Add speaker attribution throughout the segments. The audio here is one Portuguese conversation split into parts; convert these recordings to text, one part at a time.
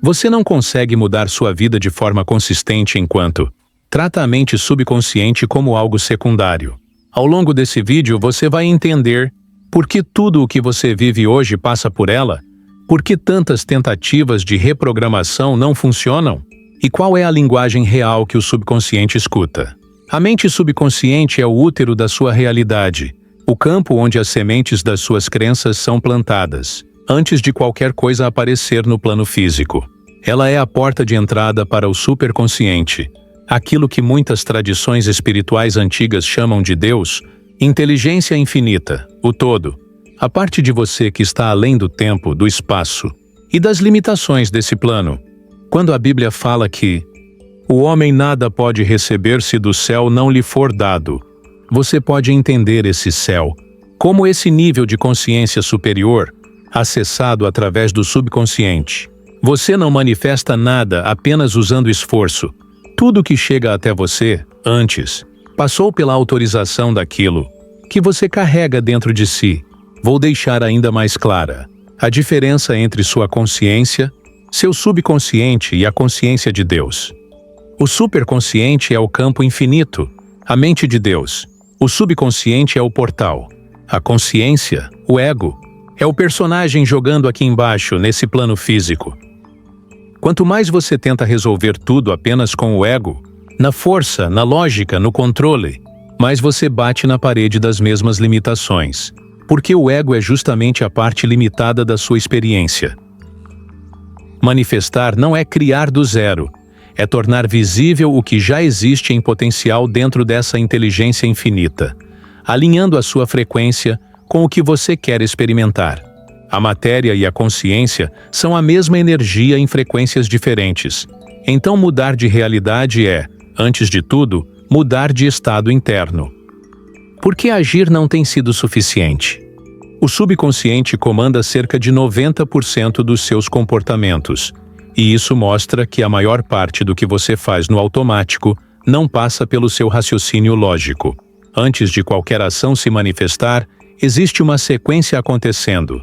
Speaker 1: Você não consegue mudar sua vida de forma consistente enquanto trata a mente subconsciente como algo secundário. Ao longo desse vídeo você vai entender por que tudo o que você vive hoje passa por ela, por que tantas tentativas de reprogramação não funcionam e qual é a linguagem real que o subconsciente escuta. A mente subconsciente é o útero da sua realidade, o campo onde as sementes das suas crenças são plantadas, antes de qualquer coisa aparecer no plano físico. Ela é a porta de entrada para o superconsciente, aquilo que muitas tradições espirituais antigas chamam de Deus, inteligência infinita, o todo, a parte de você que está além do tempo, do espaço e das limitações desse plano. Quando a Bíblia fala que o homem nada pode receber se do céu não lhe for dado, você pode entender esse céu como esse nível de consciência superior, acessado através do subconsciente. Você não manifesta nada apenas usando esforço. Tudo que chega até você, antes, passou pela autorização daquilo que você carrega dentro de si. Vou deixar ainda mais clara a diferença entre sua consciência, seu subconsciente e a consciência de Deus. O superconsciente é o campo infinito, a mente de Deus. O subconsciente é o portal. A consciência, o ego, é o personagem jogando aqui embaixo, nesse plano físico. Quanto mais você tenta resolver tudo apenas com o ego, na força, na lógica, no controle, mais você bate na parede das mesmas limitações, porque o ego é justamente a parte limitada da sua experiência. Manifestar não é criar do zero, é tornar visível o que já existe em potencial dentro dessa inteligência infinita, alinhando a sua frequência com o que você quer experimentar. A matéria e a consciência são a mesma energia em frequências diferentes. Então mudar de realidade é, antes de tudo, mudar de estado interno. Por que agir não tem sido suficiente? O subconsciente comanda cerca de 90% dos seus comportamentos, e isso mostra que a maior parte do que você faz no automático não passa pelo seu raciocínio lógico. Antes de qualquer ação se manifestar, existe uma sequência acontecendo.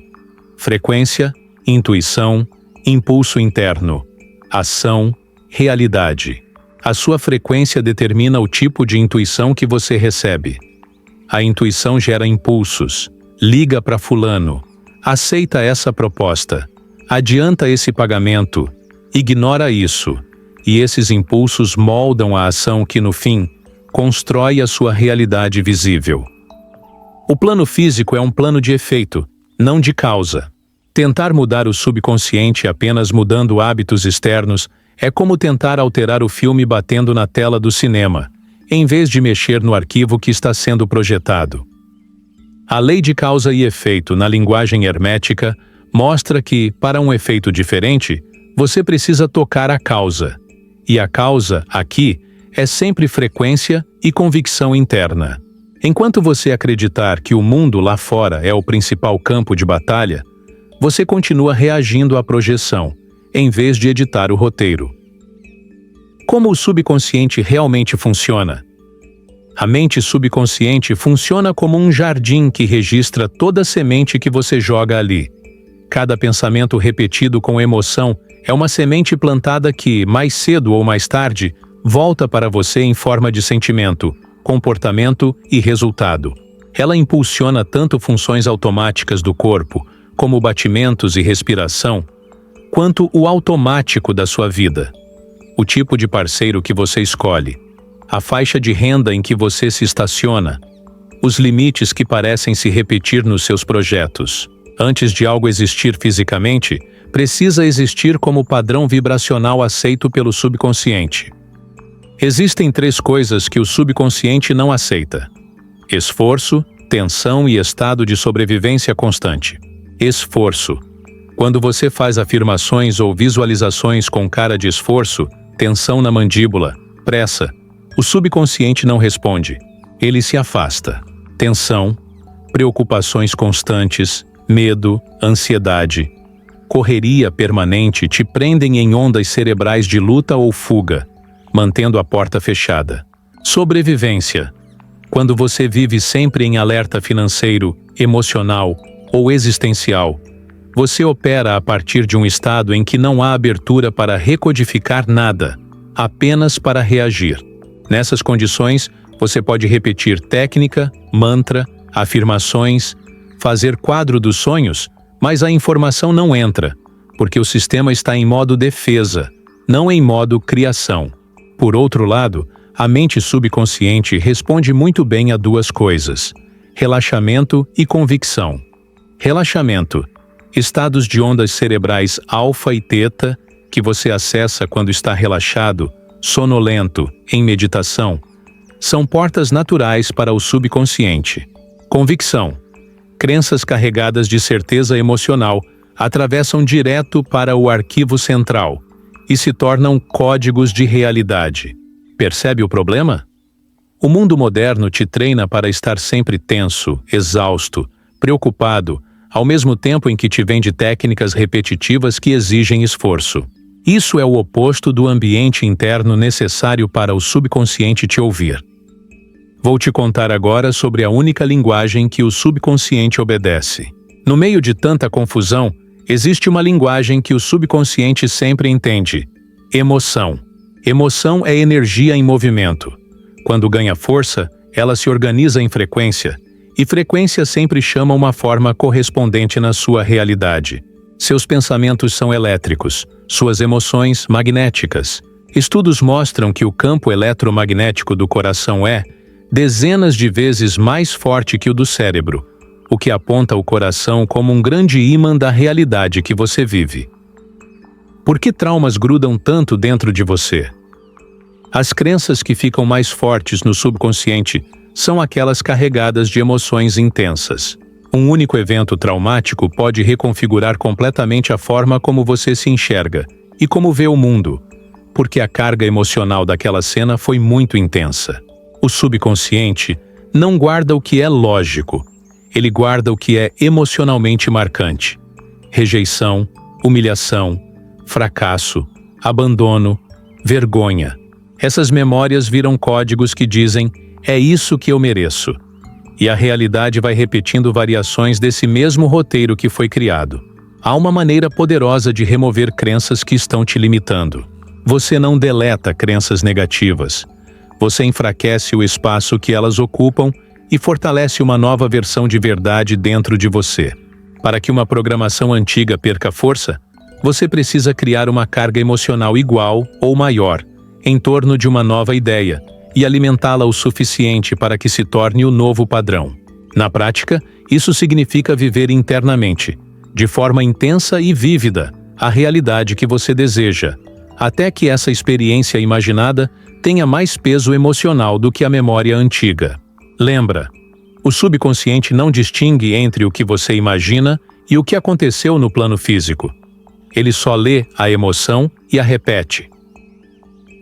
Speaker 1: Frequência, intuição, impulso interno, ação, realidade. A sua frequência determina o tipo de intuição que você recebe. A intuição gera impulsos. Liga para fulano. Aceita essa proposta. Adianta esse pagamento. Ignora isso. E esses impulsos moldam a ação que, no fim, constrói a sua realidade visível. O plano físico é um plano de efeito, não de causa. Tentar mudar o subconsciente apenas mudando hábitos externos é como tentar alterar o filme batendo na tela do cinema, em vez de mexer no arquivo que está sendo projetado. A lei de causa e efeito na linguagem hermética mostra que, para um efeito diferente, você precisa tocar a causa. E a causa, aqui, é sempre frequência e convicção interna. Enquanto você acreditar que o mundo lá fora é o principal campo de batalha, você continua reagindo à projeção, em vez de editar o roteiro. Como o subconsciente realmente funciona? A mente subconsciente funciona como um jardim que registra toda semente que você joga ali. Cada pensamento repetido com emoção é uma semente plantada que, mais cedo ou mais tarde, volta para você em forma de sentimento, comportamento e resultado. Ela impulsiona tanto funções automáticas do corpo, como batimentos e respiração, quanto o automático da sua vida. O tipo de parceiro que você escolhe, a faixa de renda em que você se estaciona, os limites que parecem se repetir nos seus projetos. Antes de algo existir fisicamente, precisa existir como padrão vibracional aceito pelo subconsciente. Existem 3 coisas que o subconsciente não aceita: esforço, tensão e estado de sobrevivência constante. Esforço. Quando você faz afirmações ou visualizações com cara de esforço, tensão na mandíbula, pressa, o subconsciente não responde. Ele se afasta. Tensão, preocupações constantes, medo, ansiedade, correria permanente te prendem em ondas cerebrais de luta ou fuga, mantendo a porta fechada. Sobrevivência. Quando você vive sempre em alerta financeiro, emocional ou existencial, Você opera a partir de um estado em que não há abertura para recodificar nada, apenas para reagir. Nessas condições, você pode repetir técnica, mantra, afirmações, fazer quadro dos sonhos, mas a informação não entra, porque o sistema está em modo defesa, não em modo criação. Por outro lado, a mente subconsciente responde muito bem a duas coisas: relaxamento e convicção. Relaxamento. Estados de ondas cerebrais alfa e teta, que você acessa quando está relaxado, sonolento, em meditação, são portas naturais para o subconsciente. Convicção. Crenças carregadas de certeza emocional atravessam direto para o arquivo central e se tornam códigos de realidade. Percebe o problema? O mundo moderno te treina para estar sempre tenso, exausto, preocupado, ao mesmo tempo em que te vende técnicas repetitivas que exigem esforço. Isso é o oposto do ambiente interno necessário para o subconsciente te ouvir. Vou te contar agora sobre a única linguagem que o subconsciente obedece. No meio de tanta confusão, existe uma linguagem que o subconsciente sempre entende: emoção. Emoção é energia em movimento. Quando ganha força, ela se organiza em frequência, e frequência sempre chama uma forma correspondente na sua realidade. Seus pensamentos são elétricos, suas emoções magnéticas. Estudos mostram que o campo eletromagnético do coração é dezenas de vezes mais forte que o do cérebro, o que aponta o coração como um grande ímã da realidade que você vive. Por que traumas grudam tanto dentro de você? As crenças que ficam mais fortes no subconsciente são aquelas carregadas de emoções intensas. Um único evento traumático pode reconfigurar completamente a forma como você se enxerga e como vê o mundo, porque a carga emocional daquela cena foi muito intensa. O subconsciente não guarda o que é lógico, ele guarda o que é emocionalmente marcante. Rejeição, humilhação, fracasso, abandono, vergonha. Essas memórias viram códigos que dizem: é isso que eu mereço. E a realidade vai repetindo variações desse mesmo roteiro que foi criado. Há uma maneira poderosa de remover crenças que estão te limitando. Você não deleta crenças negativas. Você enfraquece o espaço que elas ocupam e fortalece uma nova versão de verdade dentro de você. Para que uma programação antiga perca força, você precisa criar uma carga emocional igual ou maior, em torno de uma nova ideia, e alimentá-la o suficiente para que se torne o novo padrão. Na prática, isso significa viver internamente, de forma intensa e vívida, a realidade que você deseja, até que essa experiência imaginada tenha mais peso emocional do que a memória antiga. Lembra, o subconsciente não distingue entre o que você imagina e o que aconteceu no plano físico. Ele só lê a emoção e a repete.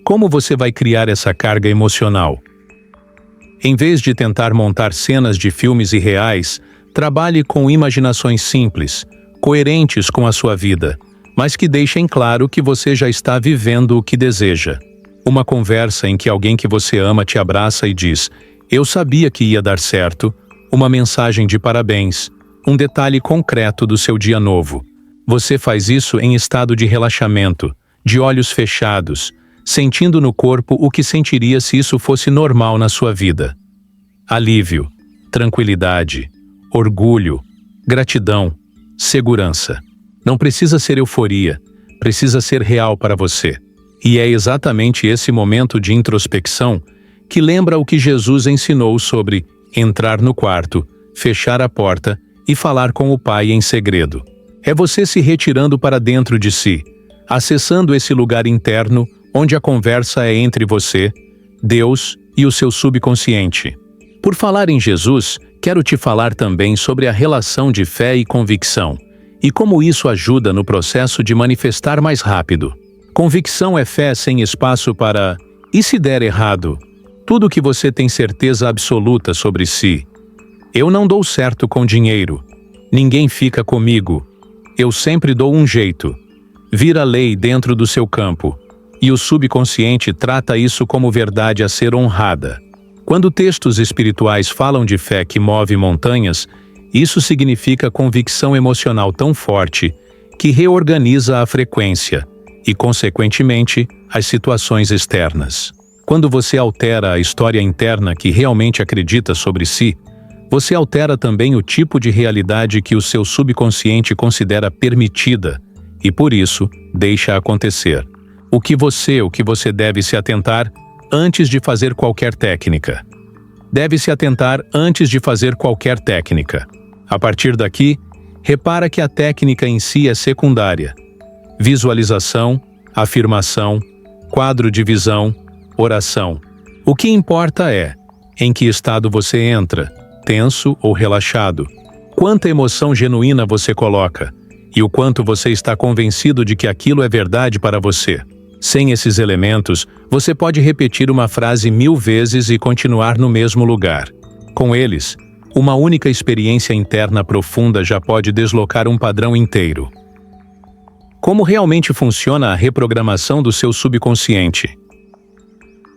Speaker 1: Como você vai criar essa carga emocional? Em vez de tentar montar cenas de filmes irreais, trabalhe com imaginações simples, coerentes com a sua vida, mas que deixem claro que você já está vivendo o que deseja. Uma conversa em que alguém que você ama te abraça e diz: "Eu sabia que ia dar certo", uma mensagem de parabéns, um detalhe concreto do seu dia novo. Você faz isso em estado de relaxamento, de olhos fechados, sentindo no corpo o que sentiria se isso fosse normal na sua vida. Alívio, tranquilidade, orgulho, gratidão, segurança. Não precisa ser euforia, precisa ser real para você. E é exatamente esse momento de introspecção que lembra o que Jesus ensinou sobre entrar no quarto, fechar a porta e falar com o Pai em segredo. É você se retirando para dentro de si, acessando esse lugar interno onde a conversa é entre você, Deus e o seu subconsciente. Por falar em Jesus, quero te falar também sobre a relação de fé e convicção, e como isso ajuda no processo de manifestar mais rápido. Convicção é fé sem espaço para "e se der errado?" Tudo que você tem certeza absoluta sobre si. Eu não dou certo com dinheiro. Ninguém fica comigo. Eu sempre dou um jeito. Vira lei dentro do seu campo. E o subconsciente trata isso como verdade a ser honrada. Quando textos espirituais falam de fé que move montanhas, Isso significa convicção emocional tão forte que reorganiza a frequência e, consequentemente, as situações externas. Quando você altera a história interna que realmente acredita sobre si, você altera também o tipo de realidade que o seu subconsciente considera permitida e, por isso, deixa acontecer. O que você deve se atentar antes de fazer qualquer técnica. Deve-se atentar antes de fazer qualquer técnica. A partir daqui, repara que a técnica em si é secundária. Visualização, afirmação, quadro de visão, oração. O que importa é em que estado você entra, tenso ou relaxado, quanta emoção genuína você coloca e o quanto você está convencido de que aquilo é verdade para você. Sem esses elementos, você pode repetir uma frase 1000 vezes e continuar no mesmo lugar. Com eles, uma única experiência interna profunda já pode deslocar um padrão inteiro. Como realmente funciona a reprogramação do seu subconsciente?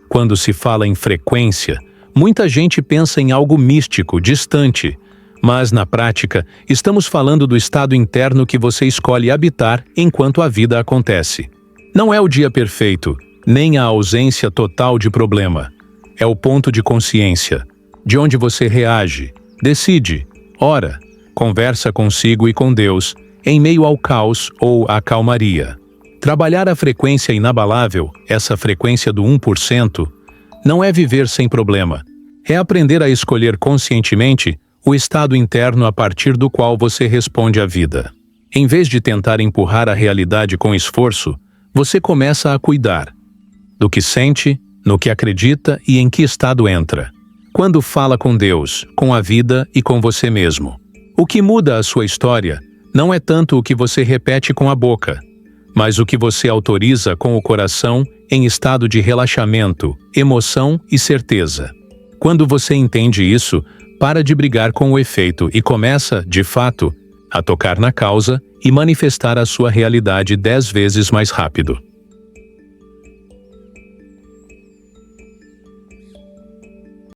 Speaker 1: Quando se fala em frequência, muita gente pensa em algo místico, distante, mas na prática, estamos falando do estado interno que você escolhe habitar enquanto a vida acontece. Não é o dia perfeito, nem a ausência total de problema. É o ponto de consciência, de onde você reage, decide, ora, conversa consigo e com Deus, em meio ao caos ou à calmaria. Trabalhar a frequência inabalável, essa frequência do 1%, não é viver sem problema. É aprender a escolher conscientemente o estado interno a partir do qual você responde à vida. Em vez de tentar empurrar a realidade com esforço, você começa a cuidar do que sente, no que acredita e em que estado entra. Quando fala com Deus, com a vida e com você mesmo. O que muda a sua história não é tanto o que você repete com a boca, mas o que você autoriza com o coração em estado de relaxamento, emoção e certeza. Quando você entende isso, para de brigar com o efeito e começa, de fato, a tocar na causa e manifestar a sua realidade 10 vezes mais rápido.